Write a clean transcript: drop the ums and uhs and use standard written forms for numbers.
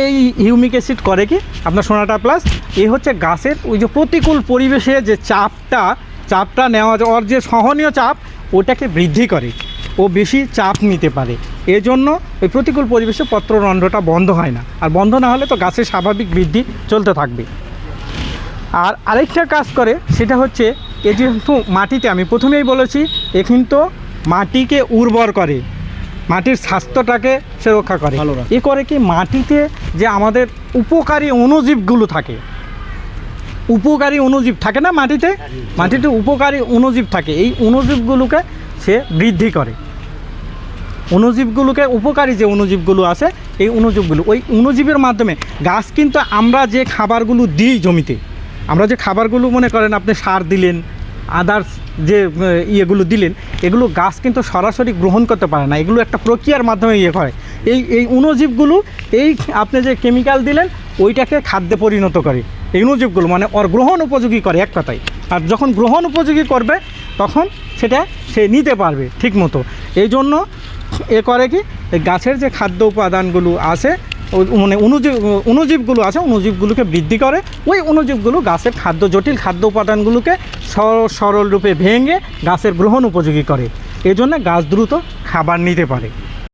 এই humic acid করে কি আপনার সোনাটা প্লাস এই হচ্ছে গাছের ওই যে প্রতিকূল পরিবেশে যে চাপটা নেওয়া ওর যে সহনীয় চাপ ওটাকে বৃদ্ধি করে, ও বেশি চাপ নিতে পারে। এজন্য ওই প্রতিকূল পরিবেশে পত্ররন্ধ্রটা বন্ধ হয় না, আর বন্ধ না হলে তো গাছের স্বাভাবিক বৃদ্ধি চলতে থাকবে। আর আরেকটা কাজ করে সেটা হচ্ছে এ যেহেতু মাটিতে, আমি প্রথমেই বলেছি এ কিন্তু মাটিকে উর্বর করে, মাটির স্বাস্থ্যটাকে সে রক্ষা করে। এ করে কি মাটিতে যে আমাদের উপকারী অণুজীবগুলো থাকে, উপকারী অণুজীব থাকে না মাটিতে উপকারী অণুজীব থাকে, এই অণুজীবগুলোকে সে বৃদ্ধি করে। অণুজীবগুলোকে উপকারী যে অণুজীবগুলো আছে এই অণুজীবগুলো, ওই অণুজীবের মাধ্যমে গাছ কিন্তু আমরা যে খাবারগুলো দিই জমিতে, আমরা যে খাবারগুলো মনে করেন আপনি সার দিলেন, আদার্স যে ইয়েগুলো দিলেন, এগুলো গাছ কিন্তু সরাসরি গ্রহণ করতে পারে না, এগুলো একটা প্রক্রিয়ার মাধ্যমে ইয়ে করে। এই অণুজীবগুলো এই আপনি যে কেমিক্যাল দিলেন ওইটাকে খাদ্যে পরিণত করে, এই অণুজীবগুলো মানে ওর গ্রহণ উপযোগী করে এক কথায়। আর যখন গ্রহণ উপযোগী করবে তখন সেটা সে নিতে পারবে ঠিক মতো। এই জন্য এ করে কি গাছের যে খাদ্য উপাদানগুলো আছে মানে অণুজীবগুলো আছে, অণুজীবগুলোকে বৃদ্ধি করে। ওই অণুজীবগুলো গাছের জটিল খাদ্য উপাদানগুলোকে সরল রূপে ভেঙে গাছের গ্রহণ উপযোগী করে, এজন্য গাছ দ্রুত খাবার নিতে পারে।